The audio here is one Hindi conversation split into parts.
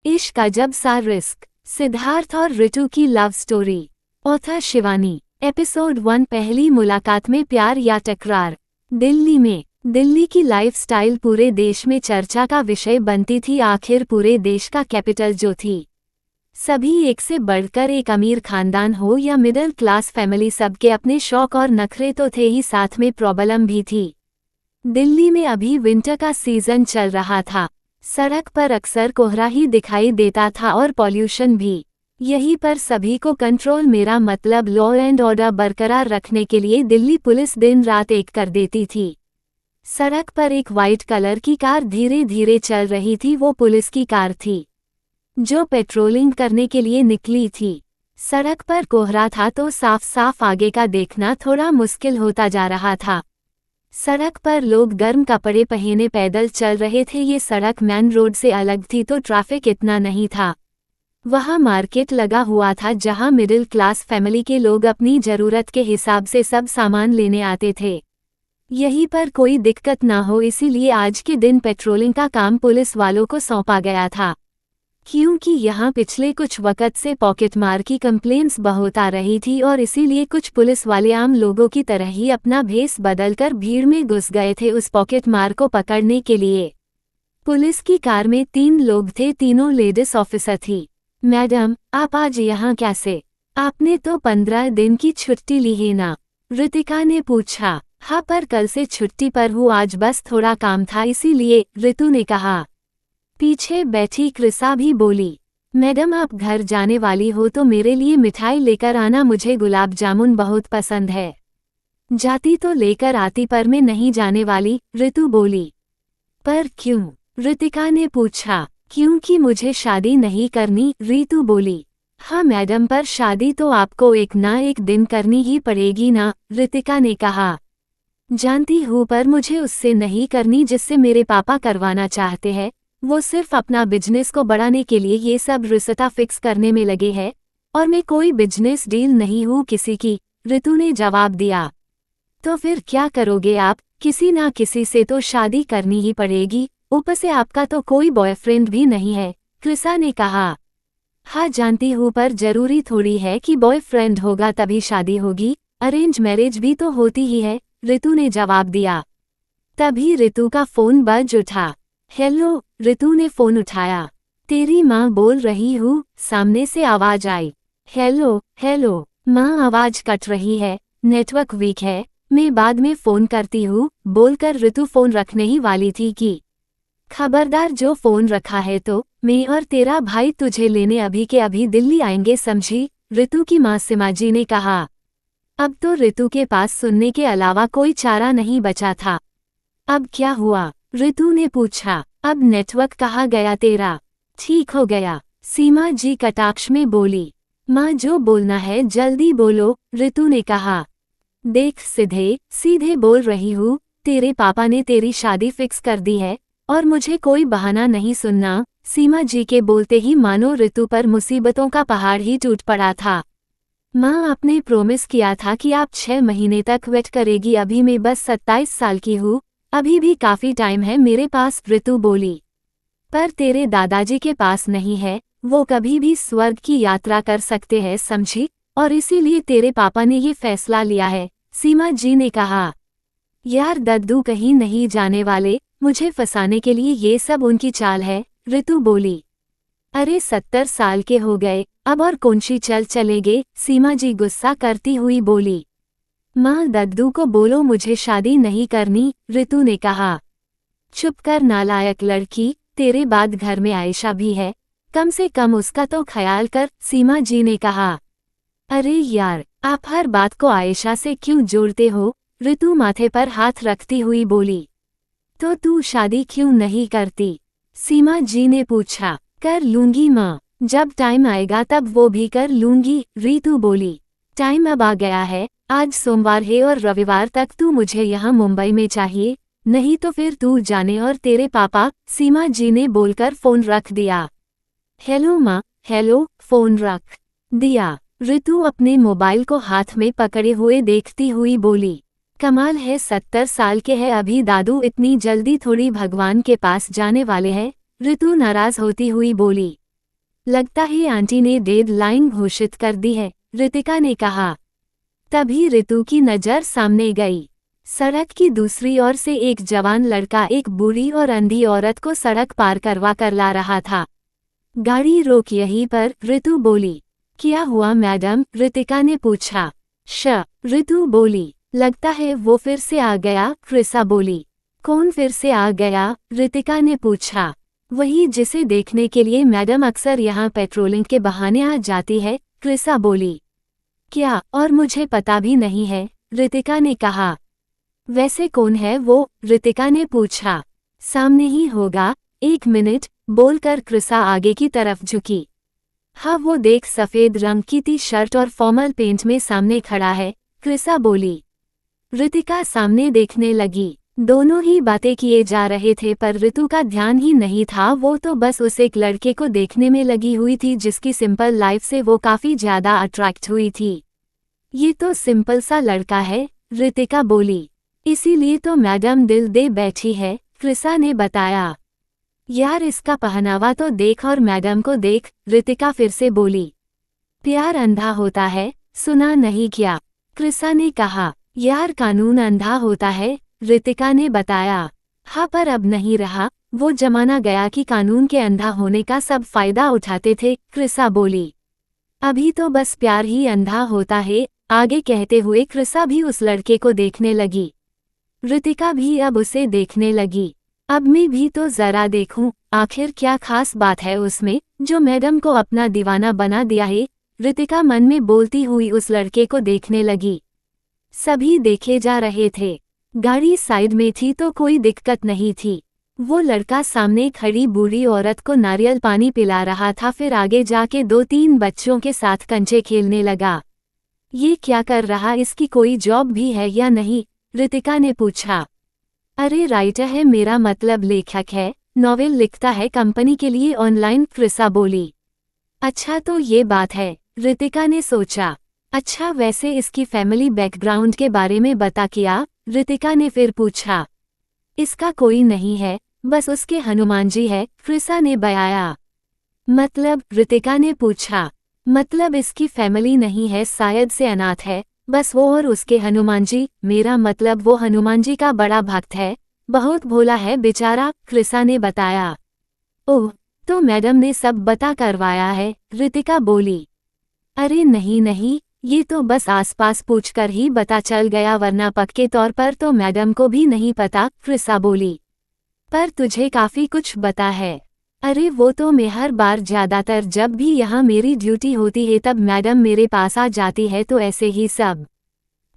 इश्क अजब सा रिस्क, सिद्धार्थ और ऋतु की love story. Author Shivani. Episode 1। पहली मुलाकात में प्यार या टकरार। दिल्ली की लाइफस्टाइल पूरे देश में चर्चा का विषय बनती थी। आखिर पूरे देश का कैपिटल जो थी, सभी एक से बढ़कर एक अमीर खानदान हो या मिडिल क्लास फैमिली, सबके अपने शौक और नखरे तो थे ही, साथ में प्रॉब्लम भी थी। दिल्ली में अभी विंटर का सीजन चल रहा था। सड़क पर अक्सर कोहरा ही दिखाई देता था और पॉल्यूशन भी। यहीं पर सभी को कंट्रोल, मेरा मतलब लॉ एंड ऑर्डर बरकरार रखने के लिए दिल्ली पुलिस दिन रात एक कर देती थी। सड़क पर एक वाइट कलर की कार धीरे धीरे चल रही थी। वो पुलिस की कार थी जो पेट्रोलिंग करने के लिए निकली थी। सड़क पर कोहरा था तो साफ साफ आगे का देखना थोड़ा मुश्किल होता जा रहा था। सड़क पर लोग गर्म कपड़े पहने पैदल चल रहे थे। ये सड़क मेन रोड से अलग थी तो ट्रैफिक इतना नहीं था। वहाँ मार्केट लगा हुआ था जहाँ मिडिल क्लास फैमिली के लोग अपनी ज़रूरत के हिसाब से सब सामान लेने आते थे। यहीं पर कोई दिक्कत ना हो इसीलिए आज के दिन पेट्रोलिंग का काम पुलिस वालों को सौंपा गया था, क्योंकि यहाँ पिछले कुछ वक्त से पॉकेटमार की कंप्लेंट्स बहुत आ रही थी और इसीलिए कुछ पुलिस वाले आम लोगों की तरह ही अपना भेस बदलकर भीड़ में घुस गए थे उस पॉकेटमार को पकड़ने के लिए। पुलिस की कार में 3 लोग थे, तीनों लेडीज ऑफिसर थी। मैडम, आप आज यहाँ कैसे? आपने तो 15 दिन की छुट्टी ली है ना? ऋतिका ने पूछा। हाँ, पर कल से छुट्टी पर हूँ, आज बस थोड़ा काम था इसीलिए, ऋतु ने कहा। पीछे बैठी कृषा भी बोली। मैडम, आप घर जाने वाली हो तो मेरे लिए मिठाई लेकर आना, मुझे गुलाब जामुन बहुत पसंद है। जाती तो लेकर आती पर मैं नहीं जाने वाली, ऋतु बोली। पर क्यों? ऋतिका ने पूछा। क्योंकि मुझे शादी नहीं करनी, ऋतु बोली। हाँ मैडम, पर शादी तो आपको एक ना एक दिन करनी ही पड़ेगी ना, ऋतिका ने कहा। जानती हूँ, पर मुझे उससे नहीं करनी जिससे मेरे पापा करवाना चाहते हैं। वो सिर्फ अपना बिजनेस को बढ़ाने के लिए ये सब रिश्ता फिक्स करने में लगे हैं और मैं कोई बिजनेस डील नहीं हूँ किसी की, ऋतु ने जवाब दिया। तो फिर क्या करोगे आप? किसी ना किसी से तो शादी करनी ही पड़ेगी, ऊपर से आपका तो कोई बॉयफ्रेंड भी नहीं है, कृषा ने कहा। हाँ जानती हूँ, पर जरूरी थोड़ी है कि बॉयफ्रेंड होगा तभी शादी होगी, अरेंज मैरिज भी तो होती ही है, ऋतु ने जवाब दिया। तभी ऋतु का फोन बज उठा। हेलो, ऋतु ने फोन उठाया। तेरी माँ बोल रही हूँ, सामने से आवाज आई। हेलो हेलो माँ, आवाज कट रही है, नेटवर्क वीक है, मैं बाद में फोन करती हूँ, बोलकर ऋतु फोन रखने ही वाली थी कि खबरदार, जो फोन रखा है तो मैं और तेरा भाई तुझे लेने अभी के अभी दिल्ली आएंगे, समझी? ऋतु की माँ सीमा जी ने कहा। अब तो ऋतु के पास सुनने के अलावा कोई चारा नहीं बचा था। अब क्या हुआ? ऋतु ने पूछा। अब नेटवर्क कहाँ गया तेरा? ठीक हो गया, सीमा जी कटाक्ष में बोली। माँ, जो बोलना है जल्दी बोलो, ऋतु ने कहा। देख, सीधे बोल रही हूँ, तेरे पापा ने तेरी शादी फिक्स कर दी है और मुझे कोई बहाना नहीं सुनना, सीमा जी के बोलते ही मानो ऋतु पर मुसीबतों का पहाड़ ही टूट पड़ा था। माँ, आपने प्रॉमिस किया था कि आप 6 महीने तक वेट करेगी, अभी मैं बस 27 साल की हूँ, अभी भी काफी टाइम है मेरे पास, ऋतु बोली। पर तेरे दादाजी के पास नहीं है, वो कभी भी स्वर्ग की यात्रा कर सकते हैं, समझी? और इसीलिए तेरे पापा ने ये फैसला लिया है, सीमा जी ने कहा। यार दद्दू कहीं नहीं जाने वाले, मुझे फंसाने के लिए ये सब उनकी चाल है, ऋतु बोली। अरे 70 साल के हो गए, अब और कौन सी चल चलेंगे, सीमा जी गुस्सा करती हुई बोली। माँ, दद्दू को बोलो मुझे शादी नहीं करनी, ऋतु ने कहा। चुप कर नालायक लड़की, तेरे बाद घर में आयशा भी है, कम से कम उसका तो ख्याल कर, सीमा जी ने कहा। अरे यार, आप हर बात को आयशा से क्यों जोड़ते हो? ऋतु माथे पर हाथ रखती हुई बोली। तो तू शादी क्यों नहीं करती? सीमा जी ने पूछा। कर लूंगी माँ, जब टाइम आएगा तब वो भी कर लूंगी, ऋतु बोली। टाइम अब आ गया है, आज सोमवार है और रविवार तक तू मुझे यहाँ मुंबई में चाहिए, नहीं तो फिर तू जाने और तेरे पापा, सीमा जी ने बोलकर फोन रख दिया। हेलो माँ, हेलो, फोन रख दिया। ऋतु अपने मोबाइल को हाथ में पकड़े हुए देखती हुई बोली। कमाल है, 70 साल के हैं अभी दादू, इतनी जल्दी थोड़ी भगवान के पास जाने वाले हैं, ऋतु नाराज होती हुई बोली। लगता है आंटी ने डेडलाइन घोषित कर दी है, रितिका ने कहा। तभी रितु की नज़र सामने गई। सड़क की दूसरी ओर से एक जवान लड़का एक बूढ़ी और अंधी औरत को सड़क पार करवा कर ला रहा था। गाड़ी रोक यहीं पर, रितु बोली। क्या हुआ मैडम, रितिका ने पूछा। रितु बोली। लगता है वो फिर से आ गया, क्रिसा बोली। कौन फिर से आ गया, रितिका ने पूछा। वही जिसे देखने के लिए मैडम अक्सर यहाँ पेट्रोलिंग के बहाने आ जाती है, क्रिसा बोली। क्या, और मुझे पता भी नहीं है, रितिका ने कहा। वैसे कौन है वो, रितिका ने पूछा। सामने ही होगा, 1 मिनट, बोलकर क्रिसा आगे की तरफ झुकी। हाँ वो देख, सफ़ेद रंग की टी शर्ट और फॉर्मल पेंट में सामने खड़ा है, क्रिसा बोली। रितिका सामने देखने लगी। दोनों ही बातें किए जा रहे थे पर रितु का ध्यान ही नहीं था, वो तो बस उस एक लड़के को देखने में लगी हुई थी जिसकी सिंपल लाइफ से वो काफ़ी ज़्यादा अट्रैक्ट हुई थी। ये तो सिंपल सा लड़का है, रितिका बोली। इसीलिए तो मैडम दिल दे बैठी है, क्रिसा ने बताया। यार इसका पहनावा तो देख और मैडम को देख, रितिका फिर से बोली। प्यार अंधा होता है, सुना नहीं क्या, क्रिसा ने कहा। यार कानून अंधा होता है, रितिका ने बताया। हाँ पर अब नहीं रहा, वो जमाना गया कि कानून के अंधा होने का सब फायदा उठाते थे, क्रिसा बोली। अभी तो बस प्यार ही अंधा होता है, आगे कहते हुए क्रिसा भी उस लड़के को देखने लगी। रितिका भी अब उसे देखने लगी। अब मैं भी तो जरा देखूं, आखिर क्या खास बात है उसमें, जो मैडम को अपना दीवाना बना दिया है, रितिका मन में बोलती हुई उस लड़के को देखने लगी। सभी देखे जा रहे थे। गाड़ी साइड में थी तो कोई दिक्कत नहीं थी। वो लड़का सामने खड़ी बूढ़ी औरत को नारियल पानी पिला रहा था, फिर आगे जाके 2-3 बच्चों के साथ कंचे खेलने लगा। ये क्या कर रहा, इसकी कोई जॉब भी है या नहीं, रितिका ने पूछा। अरे राइटर है, मेरा मतलब लेखक है, नॉवेल लिखता है कंपनी के लिए ऑनलाइन, क्रिसा बोली। अच्छा तो ये बात है, रितिका ने सोचा। अच्छा वैसे इसकी फैमिली बैकग्राउंड के बारे में बता क्या, रितिका ने फिर पूछा। इसका कोई नहीं है, बस उसके हनुमान जी है, क्रिसा ने बताया। मतलब, रितिका ने पूछा। मतलब इसकी फैमिली नहीं है, शायद से अनाथ है, बस वो और उसके हनुमान जी, मेरा मतलब वो हनुमान जी का बड़ा भक्त है, बहुत भोला है बेचारा, क्रिसा ने बताया। ओह, तो मैडम ने सब बता करवाया है, रितिका बोली। अरे नहीं नहीं, ये तो बस आसपास पूछकर ही पता चल गया, वरना पक्के तौर पर तो मैडम को भी नहीं पता, क्रिसा बोली। पर तुझे काफ़ी कुछ पता है। अरे वो तो मैं हर बार ज़्यादातर जब भी यहाँ मेरी ड्यूटी होती है तब मैडम मेरे पास आ जाती है, तो ऐसे ही सब,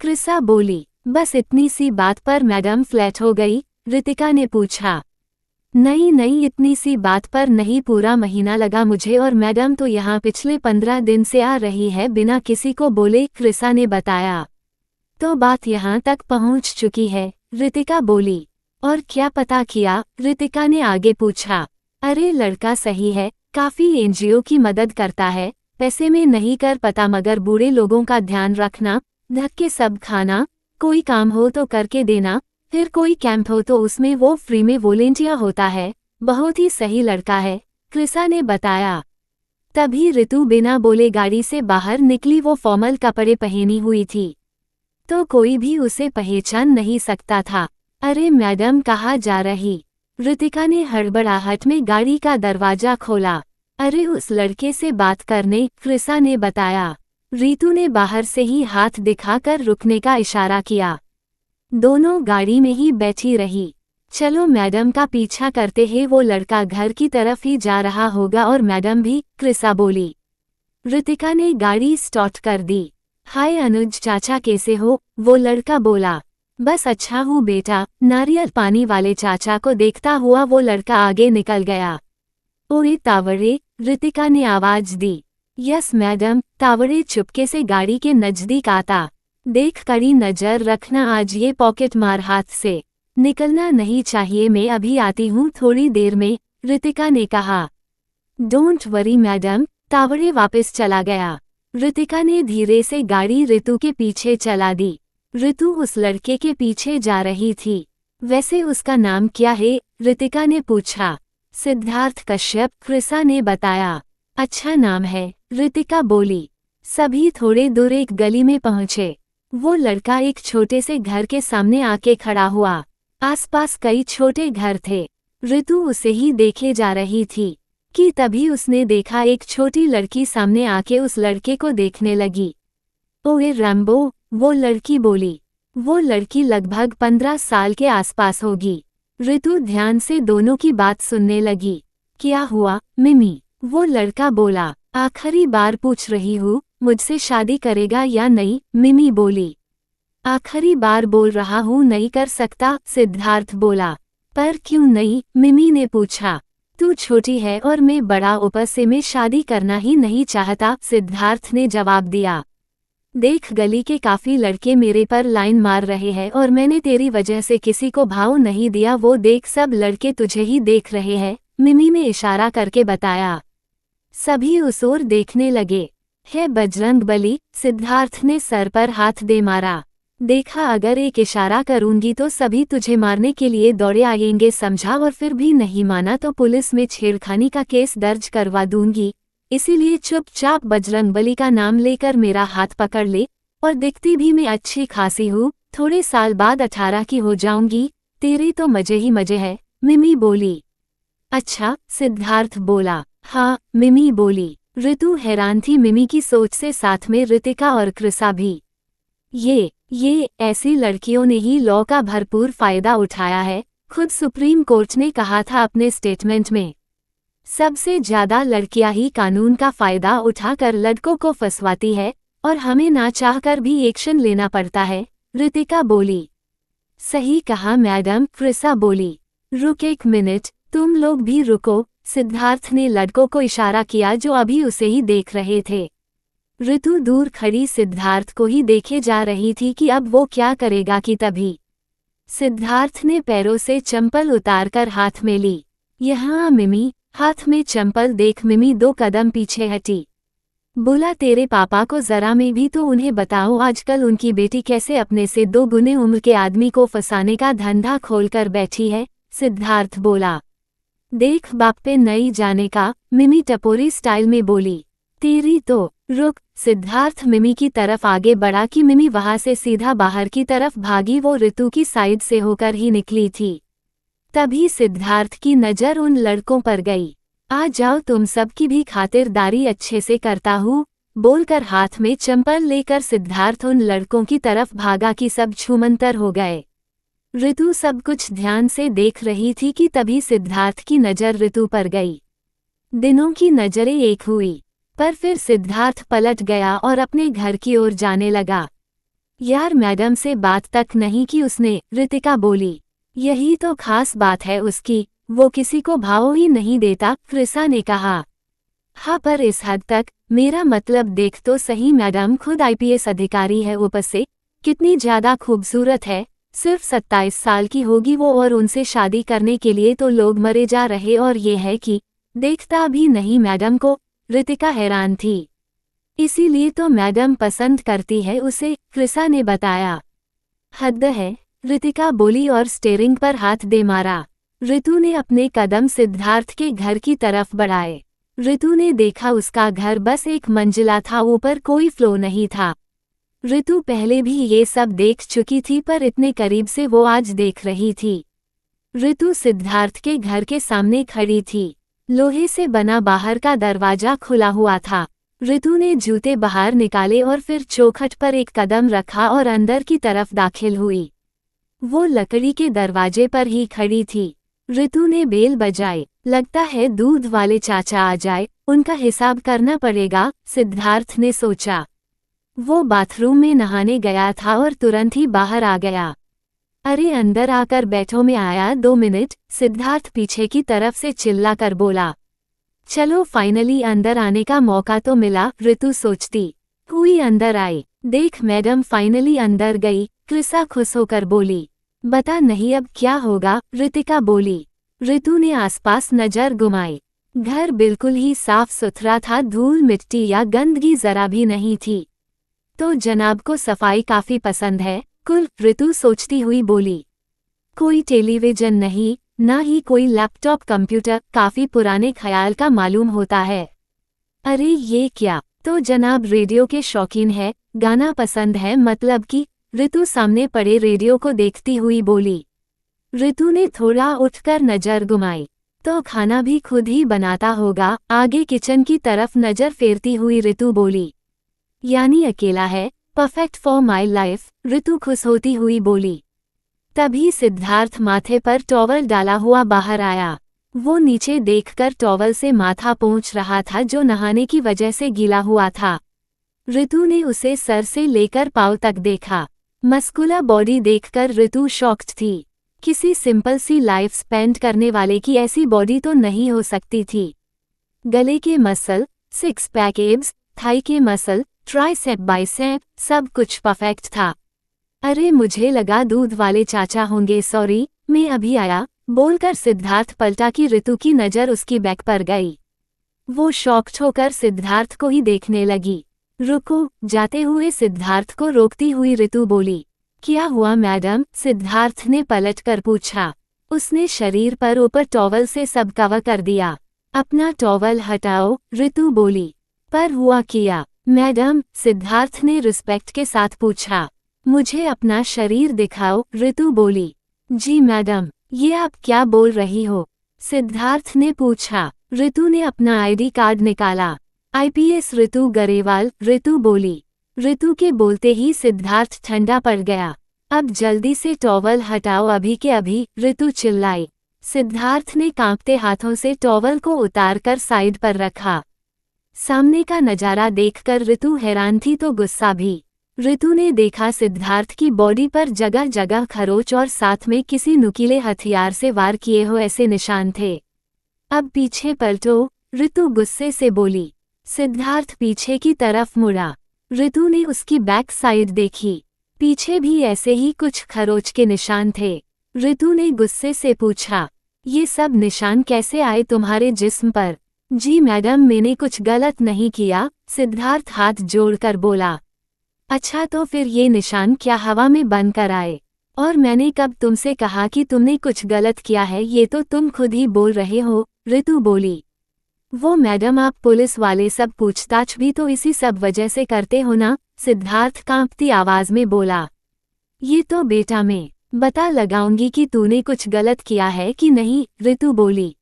क्रिसा बोली। बस इतनी सी बात पर मैडम फ्लैट हो गई, रितिका ने पूछा। नहीं इतनी सी बात पर नहीं, पूरा महीना लगा मुझे, और मैडम तो यहाँ पिछले 15 दिन से आ रही है बिना किसी को बोले, क्रिसा ने बताया। तो बात यहाँ तक पहुँच चुकी है, रितिका बोली। और क्या पता किया, रितिका ने आगे पूछा। अरे लड़का सही है, काफ़ी एनजीओ की मदद करता है, पैसे में नहीं कर पता मगर बूढ़े लोगों का ध्यान रखना, धक्के सब खाना, कोई काम हो तो करके देना, फिर कोई कैंप हो तो उसमें वो फ्री में वॉलेंटियर होता है, बहुत ही सही लड़का है, क्रिसा ने बताया। तभी रितु बिना बोले गाड़ी से बाहर निकली। वो फॉर्मल कपड़े पहनी हुई थी, तो कोई भी उसे पहचान नहीं सकता था। अरे मैडम कहाँ जा रही, रितिका ने हड़बड़ाहट में गाड़ी का दरवाजा खोला। अरे उस लड़के से बात करने, क्रिसा ने बताया। रितु ने बाहर से ही हाथ दिखाकर रुकने का इशारा किया। दोनों गाड़ी में ही बैठी रही। चलो मैडम का पीछा करते हैं, वो लड़का घर की तरफ ही जा रहा होगा और मैडम भी, क्रिसा बोली। रितिका ने गाड़ी स्टार्ट कर दी। हाय अनुज चाचा कैसे हो, वो लड़का बोला। बस अच्छा हूँ बेटा, नारियल पानी वाले चाचा को देखता हुआ वो लड़का आगे निकल गया। ओए तावड़े, रितिका ने आवाज दी। यस मैडम, तावड़े चुपके से गाड़ी के नजदीक आता। देख कड़ी नजर रखना, आज ये पॉकेट मार हाथ से निकलना नहीं चाहिए, मैं अभी आती हूँ थोड़ी देर में, रितिका ने कहा। डोंट वरी मैडम, तावड़े वापस चला गया। रितिका ने धीरे से गाड़ी रितु के पीछे चला दी। रितु उस लड़के के पीछे जा रही थी। वैसे उसका नाम क्या है, रितिका ने पूछा। सिद्धार्थ कश्यप, क्रिसा ने बताया। अच्छा नाम है, रितिका बोली। सभी थोड़े दूर एक गली में पहुंचे। वो लड़का एक छोटे से घर के सामने आके खड़ा हुआ। आसपास कई छोटे घर थे। ऋतु उसे ही देखे जा रही थी कि तभी उसने देखा एक छोटी लड़की सामने आके उस लड़के को देखने लगी। ओए रैम्बो, वो लड़की बोली। वो लड़की लगभग 15 साल के आसपास होगी। ऋतु ध्यान से दोनों की बात सुनने लगी। क्या हुआ मिमी? वो लड़का बोला। आखिरी बार पूछ रही हूँ, मुझसे शादी करेगा या नहीं? मिमी बोली। आखिरी बार बोल रहा हूँ नहीं कर सकता, सिद्धार्थ बोला। पर क्यों नहीं? मिमी ने पूछा। तू छोटी है और मैं बड़ा, ऊपर से मैं शादी करना ही नहीं चाहता, सिद्धार्थ ने जवाब दिया। देख गली के काफी लड़के मेरे पर लाइन मार रहे हैं और मैंने तेरी वजह से किसी को भाव नहीं दिया। वो देख सब लड़के तुझे ही देख रहे हैं, मिमी ने इशारा करके बताया। सभी उस ओर देखने लगे। है बजरंगबली, सिद्धार्थ ने सर पर हाथ दे मारा। देखा अगर एक इशारा करूंगी तो सभी तुझे मारने के लिए दौड़े आएंगे, समझा? और फिर भी नहीं माना तो पुलिस में छेड़खानी का केस दर्ज करवा दूंगी। इसीलिए चुपचाप बजरंगबली का नाम लेकर मेरा हाथ पकड़ ले। और दिखती भी मैं अच्छी खासी हूँ, थोड़े साल बाद 18 की हो जाऊंगी। तेरे तो मजे ही मजे है, मिमी बोली। अच्छा, सिद्धार्थ बोला। हाँ, मिमी बोली। ऋतु हैरान थी मिमी की सोच से, साथ में रितिका और कृषा भी। ये ऐसी लड़कियों ने ही लॉ का भरपूर फायदा उठाया है, खुद सुप्रीम कोर्ट ने कहा था अपने स्टेटमेंट में। सबसे ज्यादा लड़कियां ही कानून का फायदा उठाकर लड़कों को फंसवाती है और हमें ना चाहकर भी एक्शन लेना पड़ता है, रितिका बोली। सही कहा मैडम, कृषा बोली। रुक एक मिनट, तुम लोग भी रुको, सिद्धार्थ ने लड़कों को इशारा किया जो अभी उसे ही देख रहे थे। ऋतु दूर खड़ी सिद्धार्थ को ही देखे जा रही थी कि अब वो क्या करेगा कि तभी सिद्धार्थ ने पैरों से चंपल उतारकर हाथ में ली। यहाँ मिमी, हाथ में चंपल देख मिमी 2 कदम पीछे हटी। बोला तेरे पापा को जरा में भी तो उन्हें बताओ, आजकल उनकी बेटी कैसे अपने से 2 गुने उम्र के आदमी को फंसाने का धंधा खोलकर बैठी है, सिद्धार्थ बोला। देख बाप पे नहीं जाने का, मिमी टपोरी स्टाइल में बोली। तेरी तो रुक, सिद्धार्थ मिमी की तरफ आगे बढ़ा कि मिमी वहां से सीधा बाहर की तरफ भागी। वो ऋतु की साइड से होकर ही निकली थी। तभी सिद्धार्थ की नजर उन लड़कों पर गई। आ जाओ, तुम सबकी भी खातिरदारी अच्छे से करता हूँ, बोलकर हाथ में चंपल लेकर सिद्धार्थ उन लड़कों की तरफ भागा कि सब छूमंतर हो गए। ऋतु सब कुछ ध्यान से देख रही थी कि तभी सिद्धार्थ की नजर ऋतु पर गई। दिनों की नजरें एक हुई, पर फिर सिद्धार्थ पलट गया और अपने घर की ओर जाने लगा। यार मैडम से बात तक नहीं की उसने, रितिका बोली। यही तो खास बात है उसकी, वो किसी को भाव ही नहीं देता, कृषा ने कहा। हाँ पर इस हद तक, मेरा मतलब देख तो सही मैडम, खुद आईपीएस अधिकारी है, ऊपर से कितनी ज्यादा खूबसूरत है। सिर्फ 27 साल की होगी वो और उनसे शादी करने के लिए तो लोग मरे जा रहे, और ये है कि देखता भी नहीं मैडम को, रितिका हैरान थी। इसीलिए तो मैडम पसंद करती है उसे, कृषा ने बताया। हद है, रितिका बोली और स्टीयरिंग पर हाथ दे मारा। ऋतु ने अपने कदम सिद्धार्थ के घर की तरफ बढ़ाए। ऋतु ने देखा उसका घर बस 1 मंजिला था, ऊपर कोई फ्लोर नहीं था। ऋतु पहले भी ये सब देख चुकी थी पर इतने करीब से वो आज देख रही थी। ऋतु सिद्धार्थ के घर के सामने खड़ी थी। लोहे से बना बाहर का दरवाजा खुला हुआ था। ऋतु ने जूते बाहर निकाले और फिर चौखट पर 1 कदम रखा और अंदर की तरफ दाखिल हुई। वो लकड़ी के दरवाजे पर ही खड़ी थी। ऋतु ने बेल बजाई। लगता है दूध वाले चाचा आ जाए, उनका हिसाब करना पड़ेगा, सिद्धार्थ ने सोचा। वो बाथरूम में नहाने गया था और तुरंत ही बाहर आ गया। अरे अंदर आकर बैठो, में आया 2 मिनट, सिद्धार्थ पीछे की तरफ से चिल्लाकर बोला। चलो फाइनली अंदर आने का मौका तो मिला, ऋतु सोचती हुई अंदर आई। देख मैडम फाइनली अंदर गई, कृषा खुश होकर बोली। बता नहीं अब क्या होगा, रितिका बोली। ऋतु ने आसपास नजर घुमाई। घर बिल्कुल ही साफ सुथरा था, धूल मिट्टी या गंदगी जरा भी नहीं थी। तो जनाब को सफाई काफी पसंद है, कुल, ऋतु सोचती हुई बोली। कोई टेलीविजन नहीं, ना ही कोई लैपटॉप कंप्यूटर, काफी पुराने ख्याल का मालूम होता है। अरे ये क्या, तो जनाब रेडियो के शौकीन है, गाना पसंद है मतलब कि। ऋतु सामने पड़े रेडियो को देखती हुई बोली। ऋतु ने थोड़ा उठकर नजर घुमाई, तो खाना भी खुद ही बनाता होगा। आगे किचन की तरफ नजर फेरती हुई ऋतु बोली। यानी अकेला है, परफेक्ट फॉर माई लाइफ, ऋतु खुश होती हुई बोली। तभी सिद्धार्थ माथे पर टॉवल डाला हुआ बाहर आया। वो नीचे देखकर टॉवल से माथा पोंछ रहा था जो नहाने की वजह से गीला हुआ था। ऋतु ने उसे सर से लेकर पांव तक देखा। मस्कुलर बॉडी देखकर ऋतु शॉक्ड थी। किसी सिंपल सी लाइफ स्पेंड करने वाले की ऐसी बॉडी तो नहीं हो सकती थी। गले के muscle, six pack abs, thigh के मसल, ट्राइसेप बाइसेप, सब कुछ परफेक्ट था। अरे मुझे लगा दूध वाले चाचा होंगे, सॉरी मैं अभी आया, बोलकर सिद्धार्थ पलटा कि ऋतु की नज़र उसकी बैक पर गई। वो शॉक्ड होकर सिद्धार्थ को ही देखने लगी। रुको, जाते हुए सिद्धार्थ को रोकती हुई ऋतु बोली। क्या हुआ मैडम, सिद्धार्थ ने पलटकर पूछा। उसने शरीर पर ऊपर टॉवल से सब कवर कर दिया। अपना टॉवल हटाओ, ऋतु बोली। पर हुआ क्या मैडम, सिद्धार्थ ने रिस्पेक्ट के साथ पूछा। मुझे अपना शरीर दिखाओ, ऋतु बोली। जी मैडम, ये आप क्या बोल रही हो, सिद्धार्थ ने पूछा। ऋतु ने अपना आईडी कार्ड निकाला। आईपीएस ऋतु गरेवाल, ऋतु बोली। ऋतु के बोलते ही सिद्धार्थ ठंडा पड़ गया। अब जल्दी से टॉवल हटाओ अभी के अभी, ऋतु चिल्लाई। सिद्धार्थ ने कांपते हाथों से टॉवल को उतारकर साइड पर रखा। सामने का नजारा देखकर ऋतु हैरान थी तो गुस्सा भी। ऋतु ने देखा सिद्धार्थ की बॉडी पर जगह जगह खरोच और साथ में किसी नुकीले हथियार से वार किए हो ऐसे निशान थे। अब पीछे पलटो, ऋतु गुस्से से बोली। सिद्धार्थ पीछे की तरफ मुड़ा। ऋतु ने उसकी बैक साइड देखी। पीछे भी ऐसे ही कुछ खरोच के निशान थे। ऋतु ने गुस्से से पूछा, ये सब निशान कैसे आए तुम्हारे जिस्म पर? जी मैडम, मैंने कुछ गलत नहीं किया, सिद्धार्थ हाथ जोड़कर बोला। अच्छा तो फिर ये निशान क्या हवा में बनकर आए? और मैंने कब तुमसे कहा कि तुमने कुछ गलत किया है? ये तो तुम खुद ही बोल रहे हो, ऋतु बोली। वो मैडम, आप पुलिस वाले सब पूछताछ भी तो इसी सब वजह से करते हो ना, सिद्धार्थ कांपती आवाज में बोला। ये तो बेटा मैं बता लगाऊंगी कि तूने कुछ गलत किया है कि नहीं, ऋतु बोली।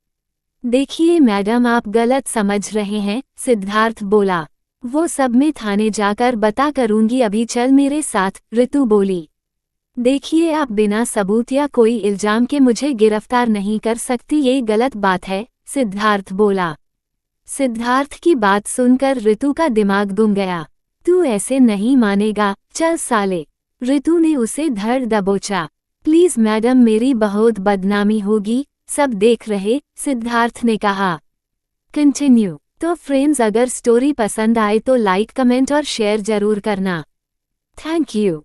देखिए मैडम, आप गलत समझ रहे हैं, सिद्धार्थ बोला। वो सब मैं थाने जाकर बता करूंगी, अभी चल मेरे साथ, ऋतु बोली। देखिए आप बिना सबूत या कोई इल्जाम के मुझे गिरफ्तार नहीं कर सकती, ये गलत बात है, सिद्धार्थ बोला। सिद्धार्थ की बात सुनकर ऋतु का दिमाग गुम गया। तू ऐसे नहीं मानेगा, चल साले, ऋतु ने उसे धड़ दबोचा। प्लीज मैडम, मेरी बहुत बदनामी होगी, सब देख रहे, सिद्धार्थ ने कहा। कंटिन्यू। तो फ्रेंड्स, अगर स्टोरी पसंद आए तो लाइक, कमेंट और शेयर जरूर करना। Thank you.